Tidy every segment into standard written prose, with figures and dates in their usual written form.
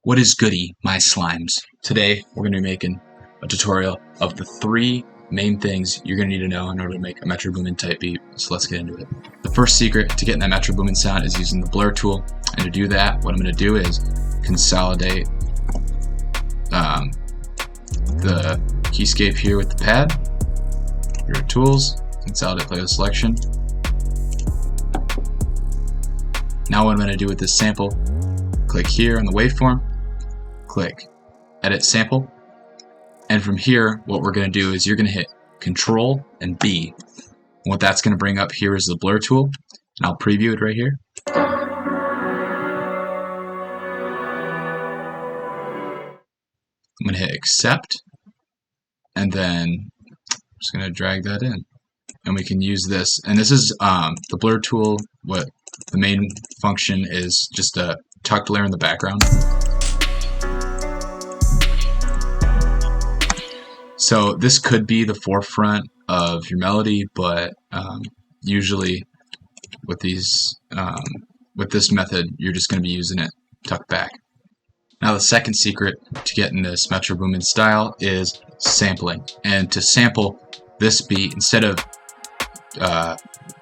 What is goody, my slimes? Today we're going to be making a tutorial of the three main things you're going to need to know in order to make a Metro Boomin type beat, so let's get into it. The first secret to getting that Metro Boomin sound is using the blur tool, and to do that what I'm going to do is consolidate the keyscape here with the pad, your tools, consolidate playlist selection. Now what I'm going to do with this sample, click here on the waveform, click edit sample, and from here what we're going to do is you're going to hit Control and B. And what that's going to bring up here is the blur tool, and I'll preview it right here. I'm going to hit accept, and then I'm just going to drag that in, and we can use this. And this is the blur tool. What the main function is just a tucked layer in the background. So this could be the forefront of your melody, but usually with these with this method, you're just going to be using it tucked back. Now the second secret to getting this Metro Boomin style is sampling. And to sample this beat, instead of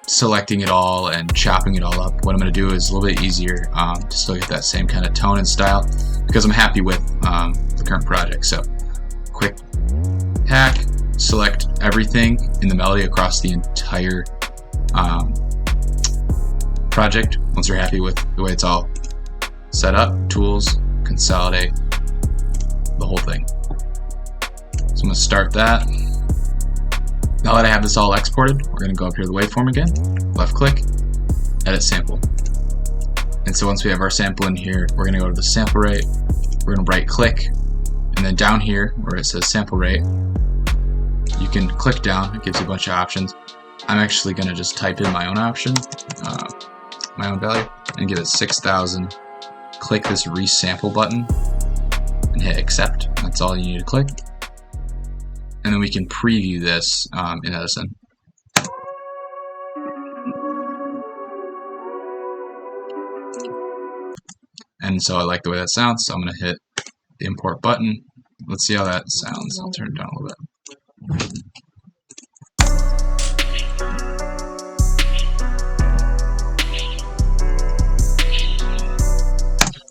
selecting it all and chopping it all up, what I'm going to do is a little bit easier to still get that same kind of tone and style, because I'm happy with the current project. So quick hack, select everything in the melody across the entire project. Once you're happy with the way it's all set up, tools, consolidate the whole thing. So I'm going to start that. Now that I have this all exported, we're going to go up here to the waveform again, left click, edit sample. And so once we have our sample in here, we're going to go to the sample rate, we're going to right click, and then down here where it says sample rate, you can click down, it gives you a bunch of options. I'm actually going to just type in my own option, my own value, and give it 6,000. Click this resample button and hit accept. That's all you need to click. And then we can preview this in Edison. And so I like the way that sounds, so I'm going to hit the import button. Let's see how that sounds. I'll turn it down a little bit.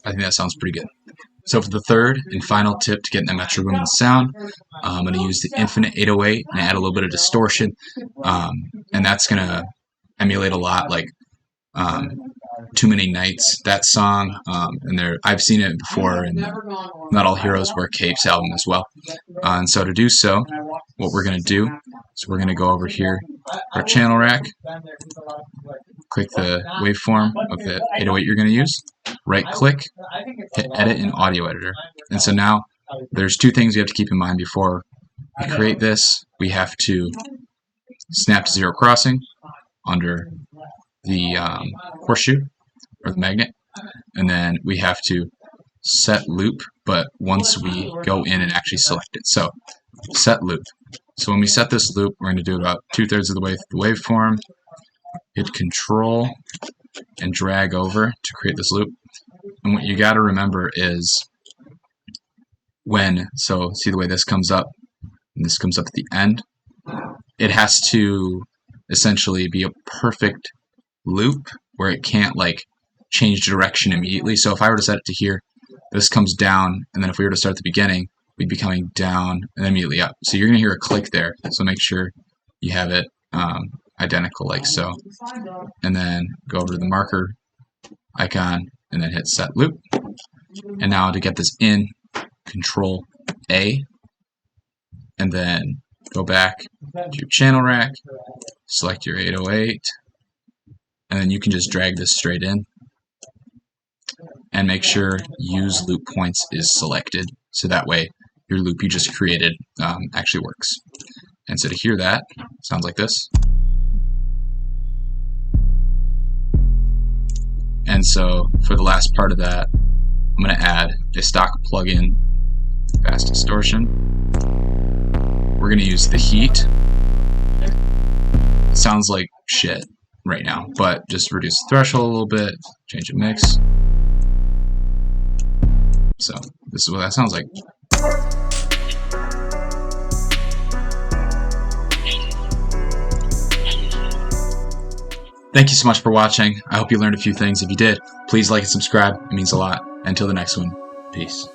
I think that sounds pretty good. So for the third and final tip to getting that Metro Boomin sound, I'm going to use the Infinite 808 and add a little bit of distortion, and that's going to emulate a lot like Too Many Nights, that song, and I've seen it before in Not All Heroes Wear Capes album as well. And so to do so, what we're going to do is we're going to go over here, our channel rack, click the waveform of the 808 you're going to use, right click, hit edit in audio editor. And so now there's two things you have to keep in mind before we create this. We have to snap to zero crossing under the horseshoe or the magnet, and then we have to set loop, but once we go in and actually select it. So set loop. So when we set this loop, we're going to do about 2/3 of the way through the waveform, hit control and drag over to create this loop. And what you got to remember is so see the way this comes up, and this comes up at the end, it has to essentially be a perfect loop where it can't like change direction immediately. So if I were to set it to here, this comes down, and then if we were to start at the beginning, we'd be coming down and then immediately up. So you're going to hear a click there, so make sure you have it identical like so. And then go over to the marker icon and then hit set loop. And now to get this in, Control A, and then go back to your channel rack, select your 808, and then you can just drag this straight in, and make sure use loop points is selected, so that way your loop you just created actually works. And so to hear that, sounds like this. And so for the last part of that, I'm going to add a stock plugin, fast distortion. We're going to use the heat. It sounds like shit right now, but just reduce the threshold a little bit, change the mix. So this is what that sounds like. Thank you so much for watching. I hope you learned a few things. If you did, please like and subscribe. It means a lot. Until the next one, peace.